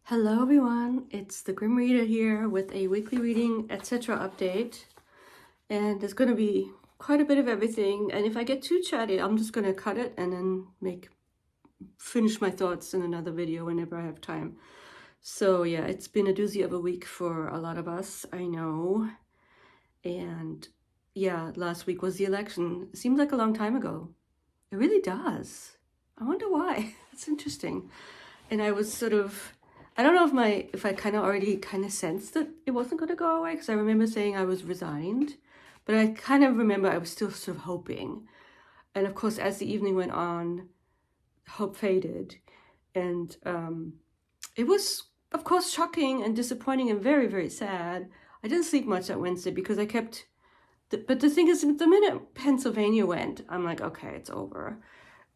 Hello everyone, it's the Grim Reader here with a weekly reading, etc. update. And there's going to be quite a bit of everything. And if I get too chatty, I'm just going to cut it and then finish my thoughts in another video whenever I have time. So yeah, it's been a doozy of a week for a lot of us, I know. And yeah, last week was the election. It seems like a long time ago. It really does. I wonder why. That's interesting. And I was sort of, I don't know if I kind of already sensed that it wasn't going to go away, because I remember saying I was resigned, but I kind of remember I was still sort of hoping. And of course, as the evening went on, hope faded. And it was, of course, shocking and disappointing and very, very sad. I didn't sleep much that Wednesday because I kept, but the thing is, the minute Pennsylvania went, I'm like, okay, it's over.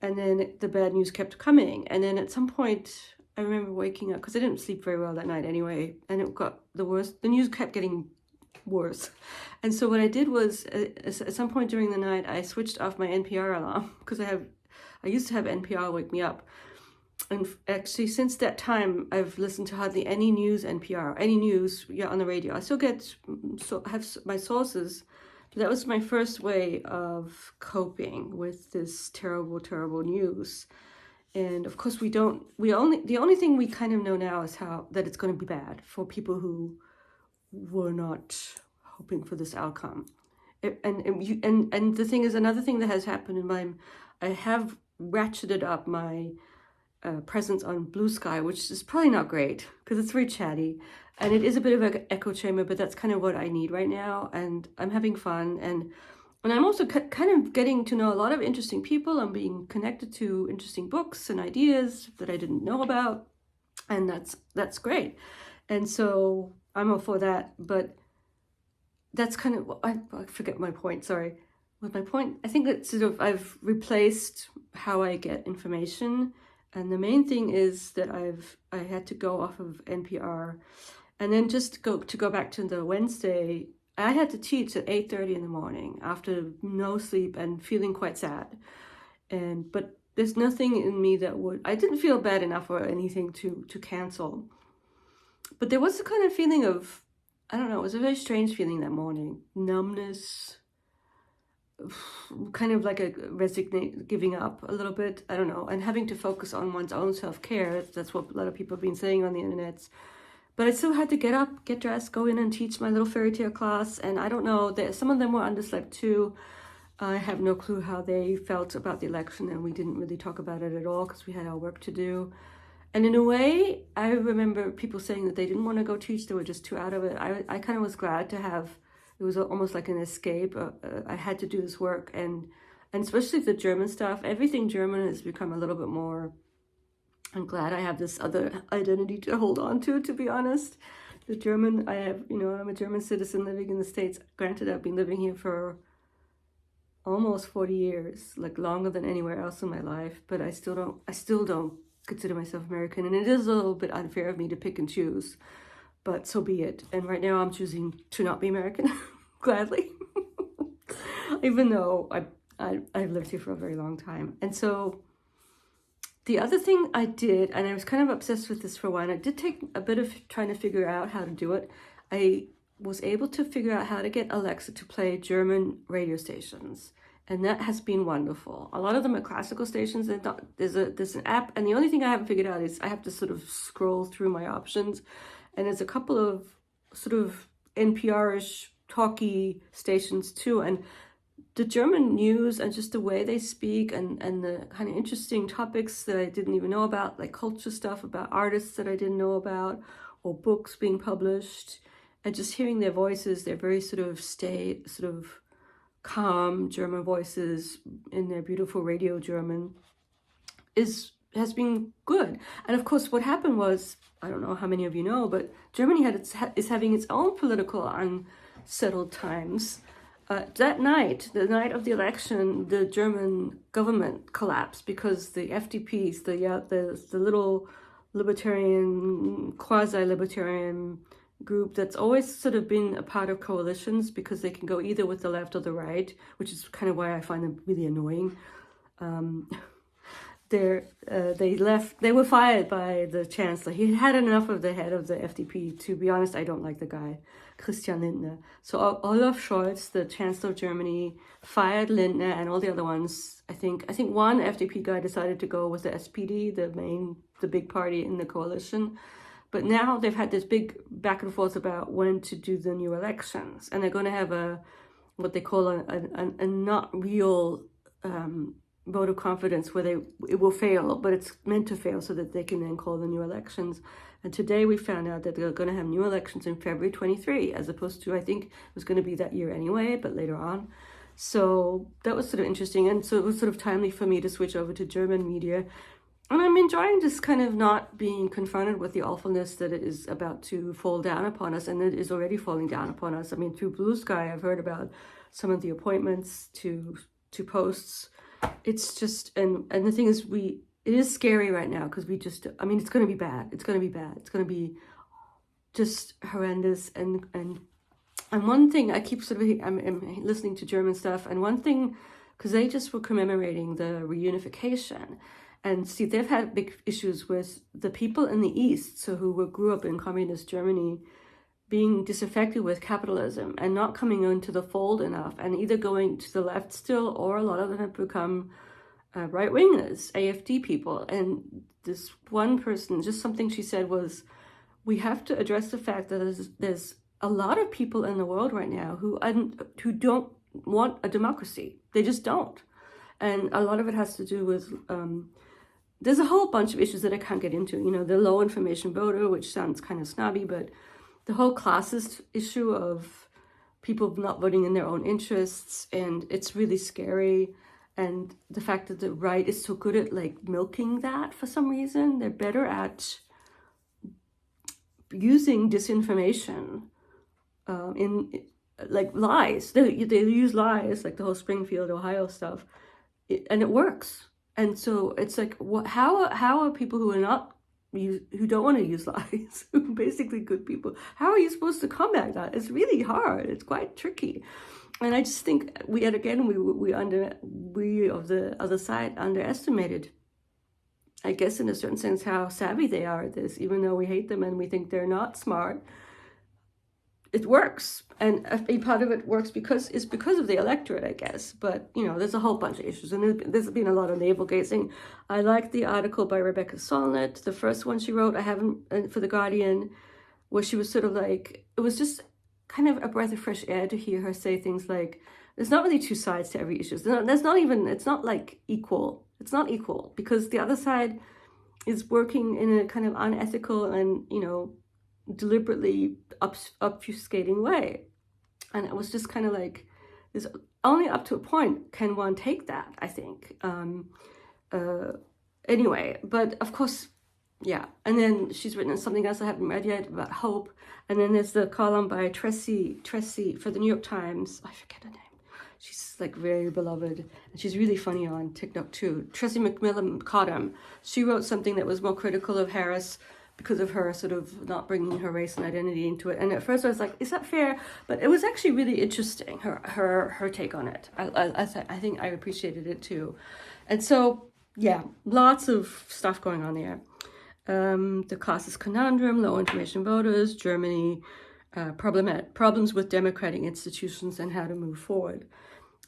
And then the bad news kept coming. And then at some point, I remember waking up, because I didn't sleep very well that night anyway, and it got the worst. The news kept getting worse. And so what I did was, at some point during the night, I switched off my NPR alarm, because I used to have NPR wake me up. And actually, since that time, I've listened to hardly any news NPR, any news on the radio. I still have my sources. That was my first way of coping with this terrible, terrible news. And of course, the only thing we kind of know now is that it's going to be bad for people who were not hoping for this outcome. And the thing is, another thing that has happened I have ratcheted up my presence on Blue Sky, which is probably not great because it's very chatty. And it is a bit of an echo chamber, but that's kind of what I need right now. And I'm having fun. And I'm also kind of getting to know a lot of interesting people. I'm being connected to interesting books and ideas that I didn't know about. And that's great. And so I'm all for that. But that's kind of, I forget my point, sorry. With my point, I think that sort of I've replaced how I get information. And the main thing is that I had to go off of NPR. And then just to go back to the Wednesday, I had to teach at 8:30 in the morning after no sleep and feeling quite sad. But there's nothing in me I didn't feel bad enough or anything to cancel. But there was a kind of feeling of, I don't know, it was a very strange feeling that morning. Numbness, kind of like giving up a little bit, I don't know, and having to focus on one's own self-care. That's what a lot of people have been saying on the internet. But I still had to get up, get dressed, go in and teach my little fairy tale class. And I don't know, some of them were underslept too. I have no clue how they felt about the election, and we didn't really talk about it at all because we had our work to do. And in a way, I remember people saying that they didn't want to go teach, they were just too out of it. I kind of was glad to have, it was almost like an escape. I had to do this work, and especially the German stuff, everything German has become a little bit more, I'm glad I have this other identity to hold on to be honest. The German, I'm a German citizen living in the States. Granted, I've been living here for almost 40 years, like longer than anywhere else in my life, but I still don't consider myself American. And it is a little bit unfair of me to pick and choose, but so be it. And right now I'm choosing to not be American, gladly, even though I've lived here for a very long time. And so the other thing I did, and I was kind of obsessed with this for a while, and it did take a bit of trying to figure out how to do it. I was able to figure out how to get Alexa to play German radio stations, and that has been wonderful. A lot of them are classical stations. There's an app, and the only thing I haven't figured out is I have to sort of scroll through my options, and there's a couple of sort of NPR-ish talky stations too, and the German news and just the way they speak and the kind of interesting topics that I didn't even know about, like culture stuff about artists that I didn't know about, or books being published, and just hearing their voices, their very sort of calm German voices in their beautiful radio German has been good. And of course, what happened was, I don't know how many of you know, but Germany is having its own political unsettled times. That night, the night of the election, the German government collapsed because the FDPs, the little libertarian, quasi-libertarian group that's always sort of been a part of coalitions because they can go either with the left or the right, which is kind of why I find them really annoying. they were fired by the chancellor. He had enough of the head of the FDP. To be honest, I don't like the guy, Christian Lindner. So Olaf Scholz, the chancellor of Germany, fired Lindner and all the other ones. I think one FDP guy decided to go with the SPD, the big party in the coalition. But now they've had this big back and forth about when to do the new elections, and they're going to have what they call a not real vote of confidence, where it will fail, but it's meant to fail so that they can then call the new elections. And today we found out that they're going to have new elections in February 23, as opposed to, I think it was going to be that year anyway, but later on. So that was sort of interesting, and so it was sort of timely for me to switch over to German media. And I'm enjoying just kind of not being confronted with the awfulness that it is about to fall down upon us, and it is already falling down upon us. I mean, through Blue Sky, I've heard about some of the appointments to posts. It's just, and the thing is, it is scary right now, because it's going to be bad. It's going to be bad. It's going to be just horrendous. And one thing I keep I'm listening to German stuff, and one thing, because they just were commemorating the reunification. And see, they've had big issues with the people in the East, so who grew up in communist Germany, being disaffected with capitalism and not coming into the fold enough, and either going to the left still, or a lot of them have become right-wingers, AfD people. And this one person, just something she said was, we have to address the fact that there's a lot of people in the world right now who don't want a democracy. They just don't. And a lot of it has to do with... there's a whole bunch of issues that I can't get into. The low information voter, which sounds kind of snobby, but the whole classist issue of people not voting in their own interests, and it's really scary. And the fact that the right is so good at milking that for some reason. They're better at using disinformation in lies. They use lies, like the whole Springfield, Ohio stuff, and it works. And so it's how are people who don't want to use lies, who are basically good people, how are you supposed to combat that? It's really hard. It's quite tricky. And I just think we of the other side underestimated, I guess in a certain sense, how savvy they are at this. Even though we hate them and we think they're not smart, it works. And a part of it works because of the electorate, I guess. But, there's a whole bunch of issues. And there's been a lot of navel gazing. I like the article by Rebecca Solnit, the first one she wrote, for The Guardian, where she was sort of it was just kind of a breath of fresh air to hear her say things like, there's not really two sides to every issue. It's not equal. It's not equal, because the other side is working in a kind of unethical and, deliberately obfuscating way. And it was just kind of there's only up to a point can one take that, I think. Anyway, but of course, yeah. And then she's written something else I haven't read yet about hope. And then there's the column by Tressie for the New York Times. I forget her name. She's very beloved, and she's really funny on TikTok too. Tressie McMillan Cottom. She wrote something that was more critical of Harris because of her sort of not bringing her race and identity into it. And at first I was like, is that fair? But it was actually really interesting, her take on it. I think I appreciated it too. And so, yeah, lots of stuff going on there. The classist conundrum, low information voters, Germany, problems with democratic institutions and how to move forward.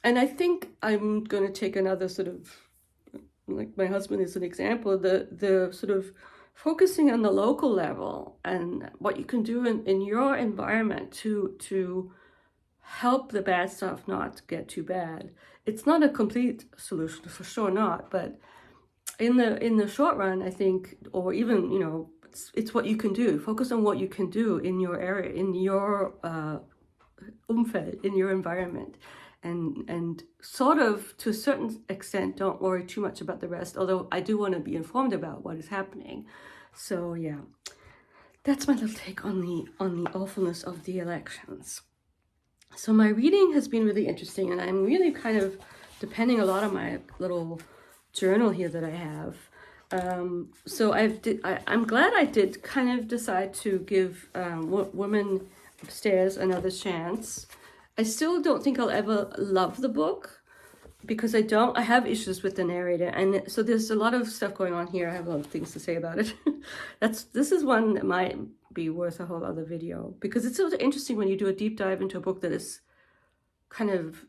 And I think I'm going to take another sort of, my husband is an example, the sort of focusing on the local level and what you can do in your environment to help the bad stuff not get too bad. It's not a complete solution, for sure not, but in the short run, I think, or even, it's what you can do. Focus on what you can do in your area, in your Umfeld, in your environment. And sort of, to a certain extent, don't worry too much about the rest, although I do want to be informed about what is happening. So yeah, that's my little take on the awfulness of the elections. So my reading has been really interesting, and I'm really kind of depending a lot on my little journal here that I have. So I'm glad I did kind of decide to give Women Upstairs another chance. I still don't think I'll ever love the book, because I have issues with the narrator, and so there's a lot of stuff going on here. I have a lot of things to say about it. This is one that might be worth a whole other video, because it's so interesting when you do a deep dive into a book that is kind of,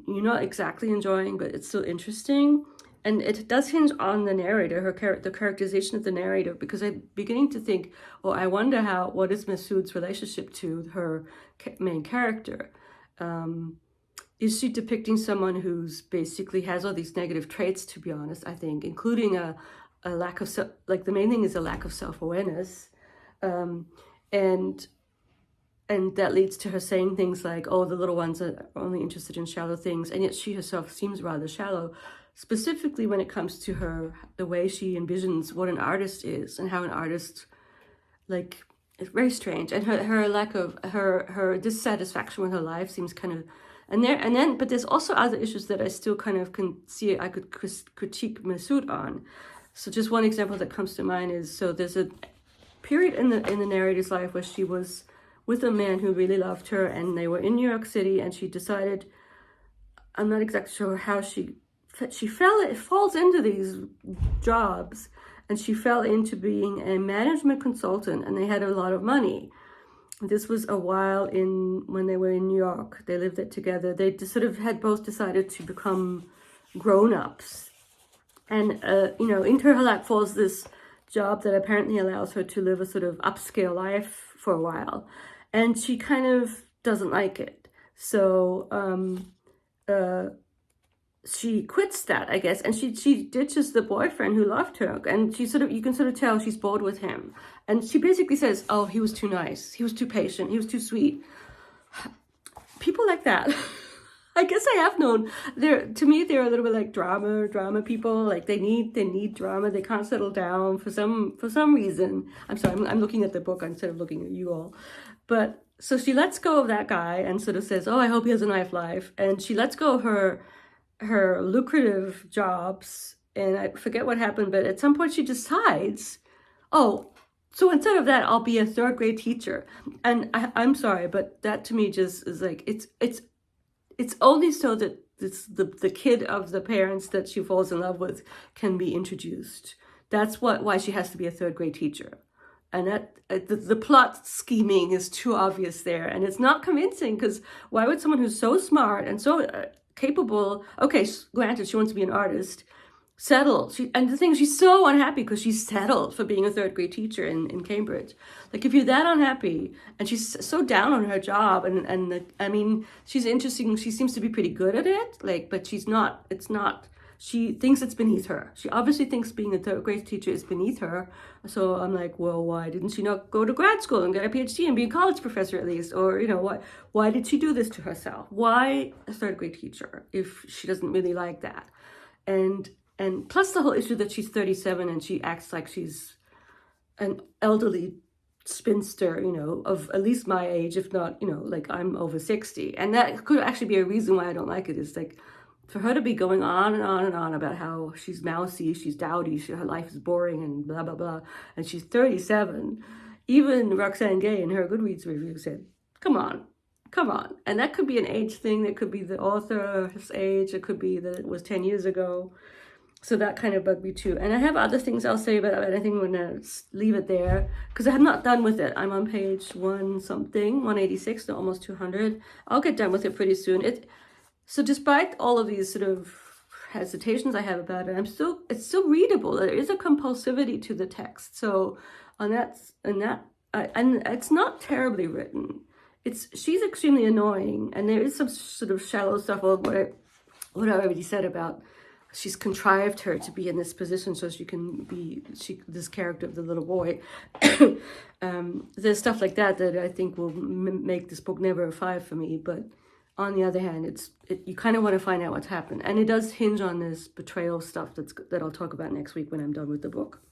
you're not exactly enjoying, but it's still interesting. And it does hinge on the narrator, the characterization of the narrator, because I'm beginning to think, oh, I wonder what is Masood's relationship to her main character? Is she depicting someone who's basically has all these negative traits, to be honest, I think, including a lack of, like the main thing is a lack of self-awareness. And that leads to her saying things like, oh, the little ones are only interested in shallow things. And yet she herself seems rather shallow, specifically when it comes to the way she envisions what an artist is and how an artist, like, it's very strange. And her lack of, her dissatisfaction with her life seems kind of, but there's also other issues that I still kind of can see I could critique Masood on. So just one example that comes to mind is, so there's a period in the narrator's life where she was with a man who really loved her, and they were in New York City, and she decided, I'm not exactly sure how she falls into these jobs, and she fell into being a management consultant, and they had a lot of money. This was a while when they were in New York. They lived it together. They just sort of had both decided to become grown-ups. And, into her lap falls this job that apparently allows her to live a sort of upscale life for a while. And she kind of doesn't like it. So she quits that, I guess, and she ditches the boyfriend who loved her, and you can sort of tell she's bored with him. And she basically says, oh, he was too nice, he was too patient, he was too sweet. People like that, I guess I have known, to me they're a little bit like drama people, like they need drama, they can't settle down for some reason. I'm sorry, I'm looking at the book instead of looking at you all. But so she lets go of that guy and sort of says, oh, I hope he has a nice life, and she lets go of her lucrative jobs, and I forget what happened, but at some point she decides, oh, so instead of that, I'll be a third grade teacher. And I'm sorry, but that to me just is like, it's only so that the kid of the parents that she falls in love with can be introduced. That's why she has to be a third grade teacher. And that the plot scheming is too obvious there, and it's not convincing, because why would someone who's so smart and so capable, okay, granted she wants to be an artist, settle. And the thing is, she's so unhappy because she's settled for being a third grade teacher in Cambridge. Like, if you're that unhappy, and she's so down on her job, I mean, she's interesting, she seems to be pretty good at it, like, but she thinks it's beneath her. She obviously thinks being a third grade teacher is beneath her. So I'm like, well, why didn't she not go to grad school and get a PhD and be a college professor at least? Or, why did she do this to herself? Why a third grade teacher if she doesn't really like that? And plus the whole issue that she's 37 and she acts like she's an elderly spinster, of at least my age, if not, like I'm over 60. And that could actually be a reason why I don't like it, is like, for her to be going on and on and on about how she's mousy, she's dowdy, her life is boring and blah, blah, blah, and she's 37. Even Roxane Gay in her Goodreads review said, come on. And that could be an age thing. That could be the author's age. It could be that it was 10 years ago. So that kind of bugged me too. And I have other things I'll say about it, but I think I'm going to leave it there because I'm not done with it. I'm on page 186, so almost 200. I'll get done with it pretty soon. So despite all of these sort of hesitations I have about it, it's still readable. There is a compulsivity to the text. So and it's not terribly written. She's extremely annoying, and there is some sort of shallow stuff of what I already said about she's contrived her to be in this position so she can be this character of the little boy. There's stuff like that I think will make this book never a 5 for me, but on the other hand, you kind of want to find out what's happened. And it does hinge on this betrayal stuff that I'll talk about next week when I'm done with the book.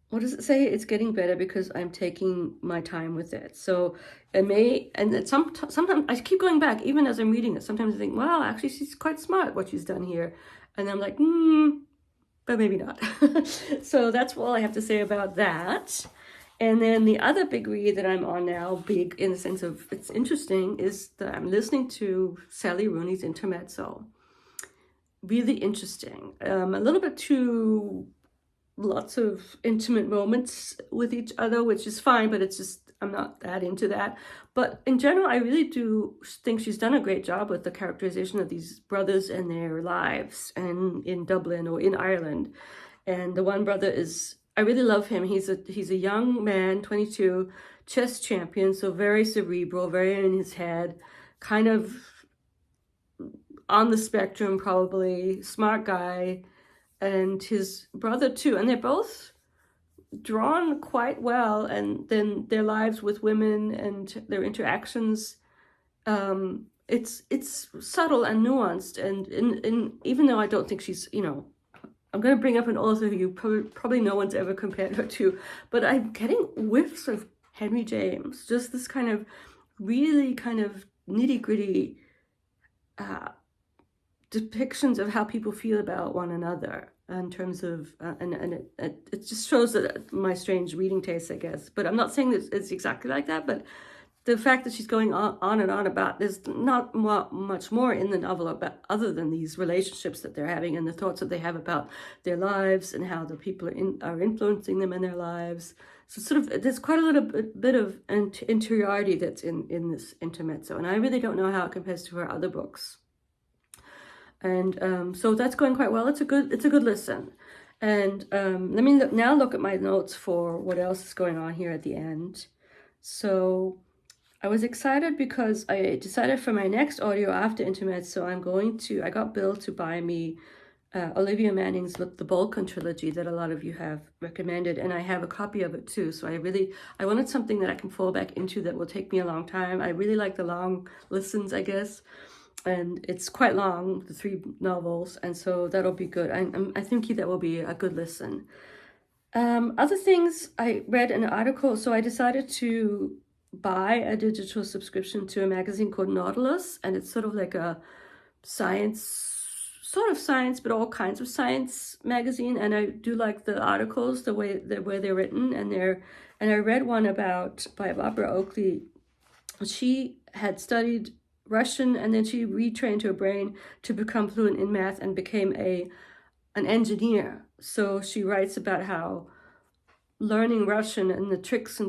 What does it say? It's getting better because I'm taking my time with it. So sometimes I keep going back, even as I'm reading it. Sometimes I think, wow, actually she's quite smart what she's done here. And I'm like, but maybe not. So that's all I have to say about that. And then the other big read that I'm on now, big in the sense of it's interesting, is that I'm listening to Sally Rooney's Intermezzo. Really interesting. A little bit too lots of intimate moments with each other, which is fine, but it's just, I'm not that into that. But in general, I really do think she's done a great job with the characterization of these brothers and their lives, and in Dublin or in Ireland. And the one brother is, I really love him. He's a young man, 22, chess champion, so very cerebral, very in his head, kind of on the spectrum, probably, smart guy, and his brother too. And they're both drawn quite well, and then their lives with women and their interactions, it's subtle and nuanced. And in even though I don't think she's, I'm going to bring up an author who you probably no one's ever compared her to, but I'm getting whiffs of Henry James, just this kind of really kind of nitty-gritty depictions of how people feel about one another in terms of, and it just shows that my strange reading taste, I guess. But I'm not saying that it's exactly like that, but the fact that she's going on and on about, there's not much more in the novel about other than these relationships that they're having and the thoughts that they have about their lives and how the people are influencing them in their lives. So sort of, there's quite a little bit of interiority that's in this Intermezzo, and I really don't know how it compares to her other books. And so that's going quite well. It's a good listen. And let me now look at my notes for what else is going on here at the end. So I was excited because I decided for my next audio after Intermezzo, I got Bill to buy me Olivia Manning's The Balkan Trilogy that a lot of you have recommended, and I have a copy of it too. So I wanted something that I can fall back into that will take me a long time. I really like the long listens, I guess. And it's quite long, the 3 novels, and so that'll be good. I think that will be a good listen. Other things, I read an article, so I decided to buy a digital subscription to a magazine called Nautilus, and it's sort of like a sort of science, but all kinds of science magazine. And I do like the articles, the way they're written, and I read one by Barbara Oakley. She had studied Russian, and then she retrained her brain to become fluent in math and became an engineer. So she writes about how learning Russian and the tricks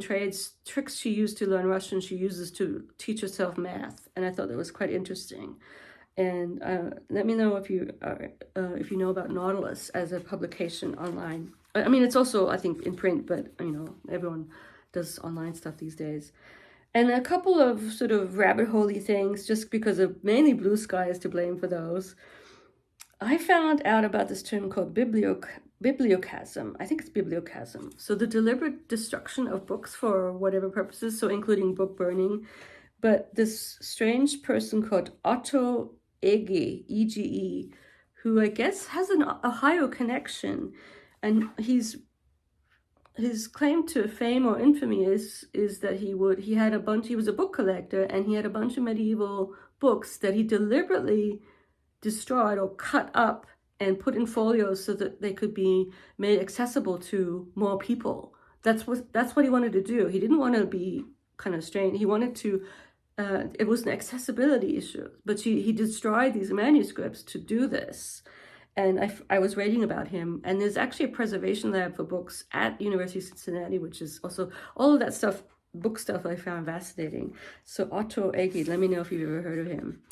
she used to learn Russian, she uses to teach herself math. And I thought that was quite interesting. And let me know if you know about Nautilus as a publication online. I mean, it's also, I think, in print, but everyone does online stuff these days. And a couple of sort of rabbit hole-y things, just because of mainly Blue Sky is to blame for those. I found out about this term called bibliochasm. I think it's bibliochasm. So the deliberate destruction of books for whatever purposes, so including book burning. But this strange person called Otto Ege, E-G-E, who I guess has an Ohio connection, and his claim to fame or infamy is that he was a book collector, and he had a bunch of medieval books that he deliberately destroyed or cut up and put in folios so that they could be made accessible to more people. That's what he wanted to do. He didn't want to be kind of strange. He wanted to, it was an accessibility issue, but he destroyed these manuscripts to do this. And I was reading about him, and there's actually a preservation lab for books at University of Cincinnati, which is also all of that stuff, book stuff I found fascinating. So Otto Ege, let me know if you've ever heard of him.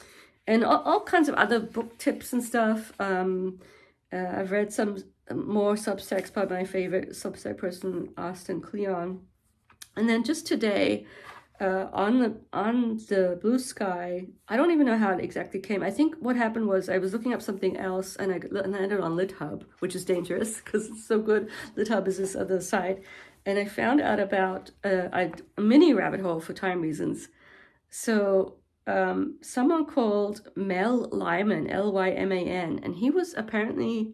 And all kinds of other book tips and stuff. I've read some more Substacks by my favorite Substack person, Austin Kleon. And then just today, on the Blue Sky, I don't even know how it exactly came. I think what happened was I was looking up something else, and I landed on LitHub, which is dangerous because it's so good. LitHub is this other site, and I found out about a mini rabbit hole for time reasons. So someone called Mel Lyman, Lyman, and he was apparently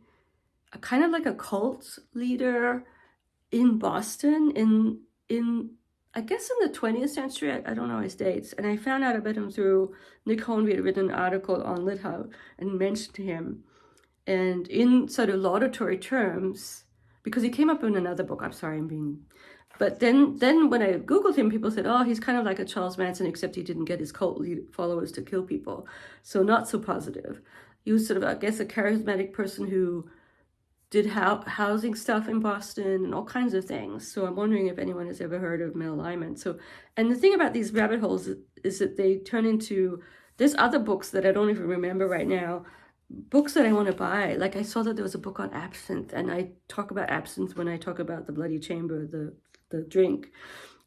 a kind of like a cult leader in Boston in I guess in the 20th century. I don't know his dates. And I found out about him through Nick Hornby had written an article on LitHub and mentioned him. And in sort of laudatory terms, because he came up in another book. I'm sorry, I'm being... But then when I Googled him, people said, oh, he's kind of like a Charles Manson, except he didn't get his cult followers to kill people. So not so positive. He was sort of, I guess, a charismatic person who did housing stuff in Boston and all kinds of things. So I'm wondering if anyone has ever heard of Mel Lyman. So, and the thing about these rabbit holes is that they turn into, there's other books that I don't even remember right now, books that I want to buy. Like I saw that there was a book on absinthe, and I talk about absinthe when I talk about the Bloody Chamber, the drink,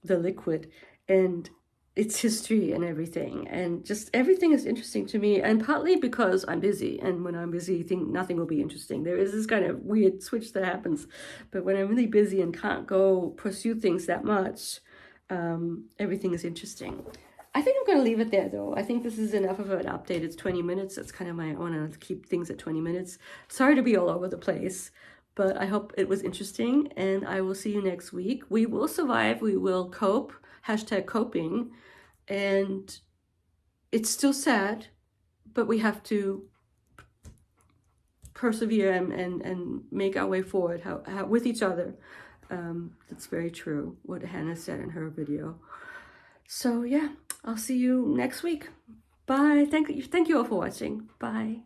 the liquid, and its history and everything, and just everything is interesting to me, and partly because I'm busy, and when I'm busy I think nothing will be interesting. There is this kind of weird switch that happens, but when I'm really busy and can't go pursue things that much, everything is interesting. I think I'm going to leave it there though. I think this is enough of an update. It's 20 minutes. That's kind of I want to keep things at 20 minutes. Sorry to be all over the place, but I hope it was interesting, and I will see you next week. We will survive. We will cope. Hashtag coping. And it's still sad, but we have to persevere and make our way forward how with each other. That's very true, what Hannah said in her video. So yeah, I'll see you next week. Bye. Thank you all for watching. Bye.